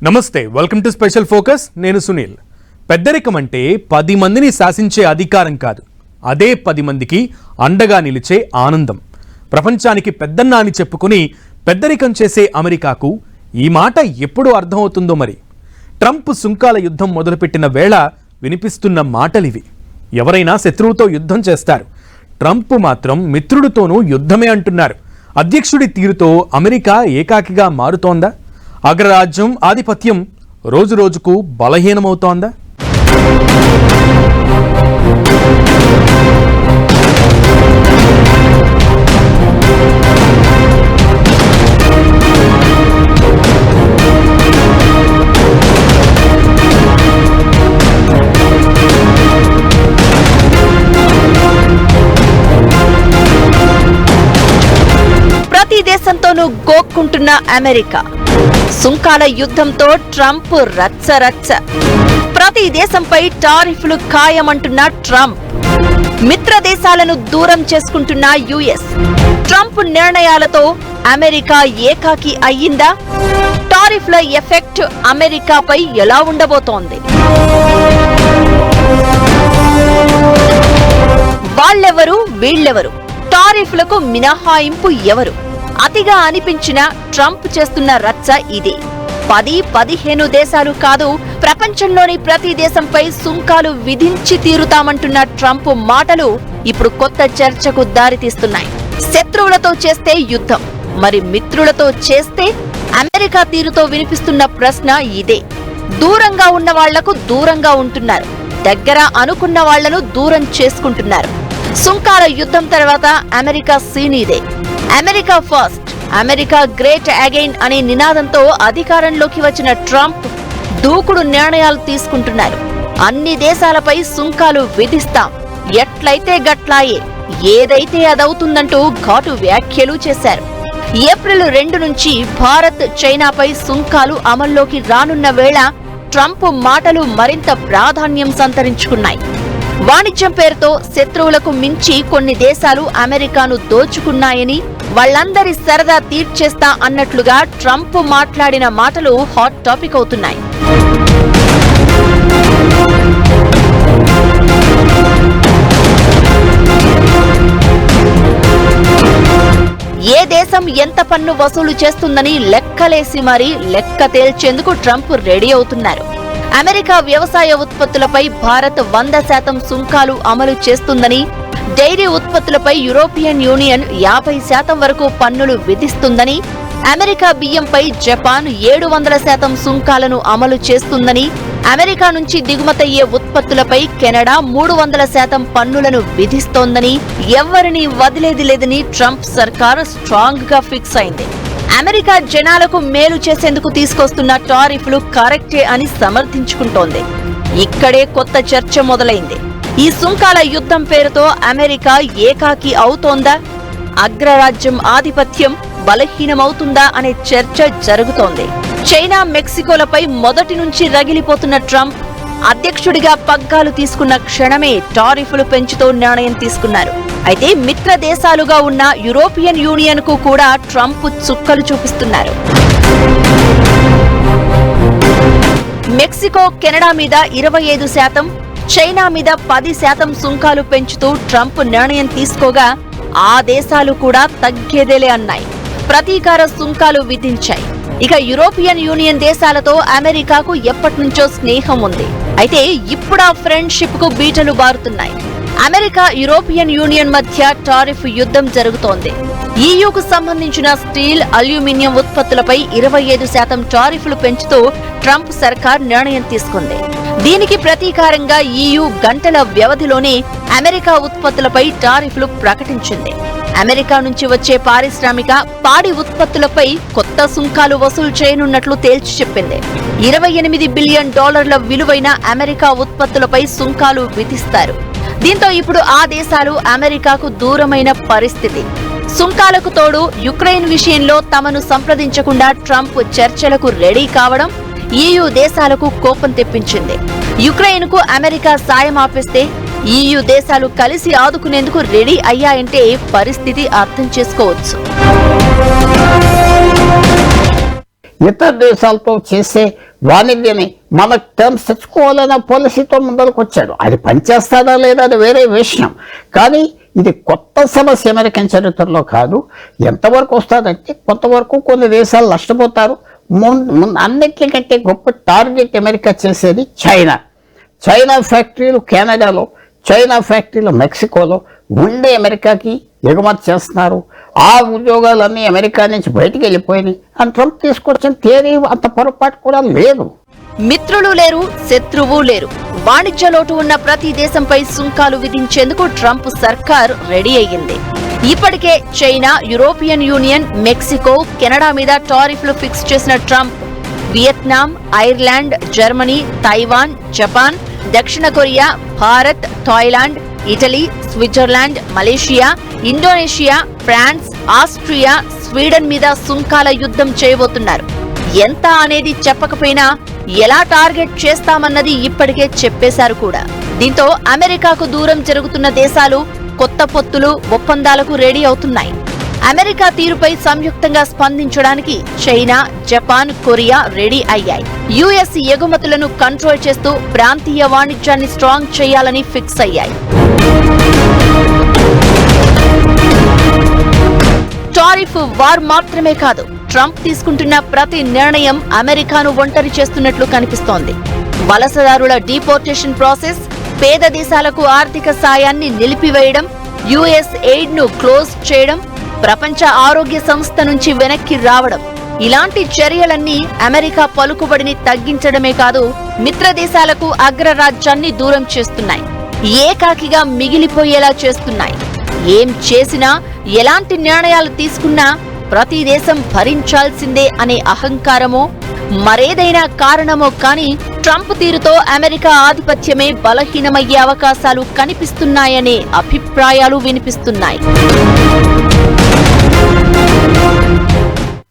నమస్తే, welcome to special focus. నేను సునీల్. పెద్దరికం అంటే 10 మందిని శాసించే అధికారం కాదు, అదే 10 మందికి అండగా నిలిచే ఆనందం. ప్రపంచానికి పెద్దన్న అని చెప్పుకుని పెద్దరికం చేసే అమెరికాకు ఈ మాట ఎప్పుడు అర్థమవుతుందో మరి. ట్రంప్ సుంకాల యుద్ధం మొదలుపెట్టిన వేళ వినిపిస్తున్న మాటలివి. ఎవరైనా శత్రువుతో యుద్ధం చేస్తారు, ట్రంప్ మాత్రం మిత్రుడితోనూ యుద్ధమే అంటున్నారు. అధ్యక్షుడి తీరుతో అమెరికా ఏకాకిగా మారుతోందా? అగ్రరాజ్యం ఆధిపత్యం రోజురోజుకు బలహీనమవుతోందా? ప్రతి దేశంతోనూ గోక్కుంటున్న అమెరికా, సుంకాల యుద్ధంతో ట్రంప్ రచ్చరచ్చ. ప్రతి దేశంపై టారిఫ్లు ఖాయమంటున్న ట్రంప్, మిత్ర దేశాలను దూరం చేసుకుంటున్న యుఎస్. ట్రంప్ నిర్ణయాలతో అమెరికా ఏకాకి అయ్యిందా? టారిఫ్ల ఎఫెక్ట్ అమెరికాపై ఎలా ఉండబోతోంది? వాళ్ళెవరు, వీళ్ళెవరు? టారిఫ్లకు మినహాయింపు ఎవరు? అతిగా అనిపించిన ట్రంప్ చేస్తున్న రచ్చ ఇదే. 10-15 దేశాలు కాదు, ప్రపంచంలోని ప్రతి దేశంపై సుంకాలు విధించి తీరుతామంటున్న ట్రంప్ మాటలు ఇప్పుడు కొత్త చర్చకు దారితీస్తున్నాయి. శత్రువులతో చేస్తే యుద్ధం, మరి మిత్రులతో చేస్తే? అమెరికా తీరుతో వినిపిస్తున్న ప్రశ్న ఇదే. దూరంగా ఉన్న వాళ్లకు దూరంగా ఉంటున్నారు, దగ్గర అనుకున్న వాళ్లను దూరం చేసుకుంటున్నారు. సుంకాల యుద్ధం తర్వాత అమెరికా సీన్ ఇదే. America first, America great again అనే నినాదంతో అధికారంలోకి వచ్చిన ట్రంప్ దూకుడు నిర్ణయాలు తీసుకుంటున్నారు. అన్ని దేశాలపై సుంకాలు విధిస్తాం, ఎట్లయితే గట్లాయే, ఏదైతే అదవుతుందంటూ ఘాటు వ్యాఖ్యలు చేశారు. ఏప్రిల్ 2 నుంచి భారత్, చైనాపై సుంకాలు అమల్లోకి రానున్న వేళ ట్రంప్ మాటలు మరింత ప్రాధాన్యం సంతరించుకున్నాయి. వాణిజ్యం పేరుతో శత్రువులకు మించి కొన్ని దేశాలు అమెరికాను దోచుకున్నాయని, వాళ్ళందరి సరదా తీర్చేస్తా అన్నట్లుగా ట్రంప్ మాట్లాడిన మాటలు హాట్ టాపిక్ అవుతున్నాయి. ఏ దేశం ఎంత పన్ను వసూలు చేస్తుందని లెక్కలేసి మరీ లెక్క తేల్చేందుకు ట్రంప్ రెడీ అవుతున్నారు. అమెరికా వ్యవసాయ ఉత్పత్తులపై భారత్ 100% సుంకాలు అమలు చేస్తుందని, డైరీ ఉత్పత్తులపై యూరోపియన్ యూనియన్ 50% వరకు పన్నులు విధిస్తుందని, అమెరికా బియ్యంపై జపాన్ 700% సుంకాలను అమలు చేస్తుందని, అమెరికా నుంచి దిగుమతయ్యే ఉత్పత్తులపై కెనడా 300% పన్నులను విధిస్తోందని, ఎవ్వరినీ వదిలేది లేదని ట్రంప్ సర్కార్ స్ట్రాంగ్ గా ఫిక్స్ అయింది. అమెరికా జనాలకు మేలు చేసేందుకు తీసుకొస్తున్న టారిఫ్లు కరెక్టే అని సమర్థించుకుంటోంది. ఇక్కడే కొత్త చర్చ మొదలైంది. ఈ సుంకాల యుద్ధం పేరుతో అమెరికా ఏకాకి అవుతోందా? అగ్రరాజ్యం ఆధిపత్యం బలహీనమవుతుందా అనే చర్చ జరుగుతోంది. చైనా, మెక్సికోలపై మొదటి నుంచి రగిలిపోతున్న ట్రంప్ అధ్యక్షుడిగా పగ్గాలు తీసుకున్న క్షణమే టారిఫ్లు పెంచుతూ నిర్ణయం తీసుకున్నారు. అయితే మిత్ర దేశాలుగా ఉన్న యూరోపియన్ యూనియన్ కు కూడా ట్రంప్ చుక్కలు చూపిస్తున్నారు. మెక్సికో, కెనడా మీద 25%, చైనా మీద 10% సుంకాలు పెంచుతూ ట్రంప్ నిర్ణయం తీసుకోగా ఆ దేశాలు కూడా తగ్గేదేలే అన్నాయి, ప్రతీకార సుంకాలు విధించాయి. ఇక యూరోపియన్ యూనియన్ దేశాలతో అమెరికాకు ఎప్పటినుంచో స్నేహం ఉంది. అయితే ఇప్పుడు ఆ ఫ్రెండ్షిప్ కు బీటలు బారుతున్నాయి. అమెరికా, యూరోపియన్ యూనియన్ మధ్య టారిఫ్ యుద్ధం జరుగుతోంది. ఈయూకు సంబంధించిన స్టీల్, అల్యూమినియం ఉత్పత్తులపై 25% టారిఫ్లు పెంచుతూ ట్రంప్ సర్కార్ నిర్ణయం తీసుకుంది. దీనికి ప్రతీకారంగా ఈయూ గంటల వ్యవధిలోనే అమెరికా ఉత్పత్తులపై టారిఫ్లు ప్రకటించింది. అమెరికా నుంచి వచ్చే పారిశ్రామిక, పాడి ఉత్పత్తులపై కొత్త సుంకాలు వసూలు చేయనున్నట్లు తేల్చి చెప్పింది. $28 బిలియన్ విలువైన అమెరికా ఉత్పత్తులపై సుంకాలు విధిస్తారు. దీంతో ఇప్పుడు ఆ దేశాలు అమెరికాకు దూరమైన పరిస్థితి. సుంకాలకు తోడు యుక్రెయిన్ విషయంలో తమను సంప్రదించకుండా ట్రంప్ చర్చలకు రెడీ కావడం ఈయూ దేశాలకు కోపం తెప్పించింది. యుక్రెయిన్ కు అమెరికా సాయం ఆపేస్తే ఈయూ దేశాలు కలిసి ఆదుకునేందుకు రెడీ అయ్యాయంటే పరిస్థితి అర్థం చేసుకోవచ్చు. ఇతర దేశాలతో చేసే వాణిజ్యాన్ని మనకు టర్మ్స్ తెచ్చుకోవాలన్న పాలసీతో ముందరకు వచ్చాడు. అది పనిచేస్తాడా లేదా అది వేరే విషయం. కానీ ఇది కొత్త సమస్య అమెరికన్ చరిత్రలో కాదు. ఎంతవరకు వస్తుందంటే కొంతవరకు కొన్ని దేశాలు నష్టపోతారు. అన్నిటికంటే గొప్ప టార్గెట్ అమెరికా చేసేది చైనా ఫ్యాక్టరీలు కెనడాలో, చైనా ఫ్యాక్టరీలు మెక్సికోలో ఉండే అమెరికాకి ఎగుమతి చేస్తున్నారు. ఆ ఉద్యోగాలన్నీ అమెరికా నుంచి బయటికి వెళ్ళిపోయినాయి అని ట్రంప్ తీసుకొచ్చిన థియరీ అంత పొరపాటు కూడా లేదు. మిత్రులు లేరు, శత్రువు లేరు. వాణిజ్య లోటు ఉన్న ప్రతి దేశంపై సుంకాలు విధించేందుకు ట్రంప్ సర్కార్ రెడీ అయ్యింది. ఇప్పటికే China, European Union, Mexico, Canada మీద టారిఫ్లు ఫిక్స్ చేసిన Trump Vietnam, Ireland, Germany, Taiwan, Japan, దక్షిణ Korea, Bharat, Thailand, Italy, Switzerland, Malaysia, Indonesia, France, Austria, Sweden మీద సుంకాల యుద్ధం చేయబోతున్నారు. ఎంత అనేది చెప్పకపోయినా ఎలా టార్గెట్ చేస్తామన్నది ఇప్పటికే చెప్పేశారు కూడా. దీంతో అమెరికాకు దూరం జరుగుతున్న దేశాలు కొత్త పొత్తులు, ఒప్పందాలకు రెడీ అవుతున్నాయి. అమెరికా తీరుపై సంయుక్తంగా స్పందించడానికి చైనా, జపాన్, కొరియా రెడీ అయ్యాయి. యుఎస్ ఎగుమతులను కంట్రోల్ చేస్తూ ప్రాంతీయ వాణిజ్యాన్ని స్ట్రాంగ్ చేయాలని ఫిక్స్ అయ్యాయి. టారిఫ్ వార్ మాత్రమే కాదు, ట్రంప్ తీసుకుంటున్న ప్రతి నిర్ణయం అమెరికాను ఒంటరి చేస్తున్నట్లు కనిపిస్తోంది. వలసదారుల డీపోర్టేషన్ ప్రాసెస్, పేద దేశాలకు ఆర్థిక సాయాన్ని నిలిపివేయడం, యుఎస్ ఎయిడ్ ను క్లోజ్ చేయడం, ప్రపంచ ఆరోగ్య సంస్థ నుంచి వెనక్కి రావడం, ఇలాంటి చర్యలన్నీ అమెరికా పలుకుబడిని తగ్గించడమే కాదు, మిత్ర దేశాలకు అగ్రరాజ్యాన్ని దూరం చేస్తున్నాయి, ఏకాకిగా మిగిలిపోయేలా చేస్తున్నాయి. ఏం చేసినా, ఎలాంటి నిర్ణయాలు తీసుకున్నా ప్రతి దేశం భరించాల్సిందే అనే అహంకారమో మరేదైనా కారణమో కానీ ట్రంప్ తీరుతో అమెరికా ఆధిపత్యమే బలహీనమయ్యే అవకాశాలు కనిపిస్తున్నాయనే అభిప్రాయాలు వినిపిస్తున్నాయి.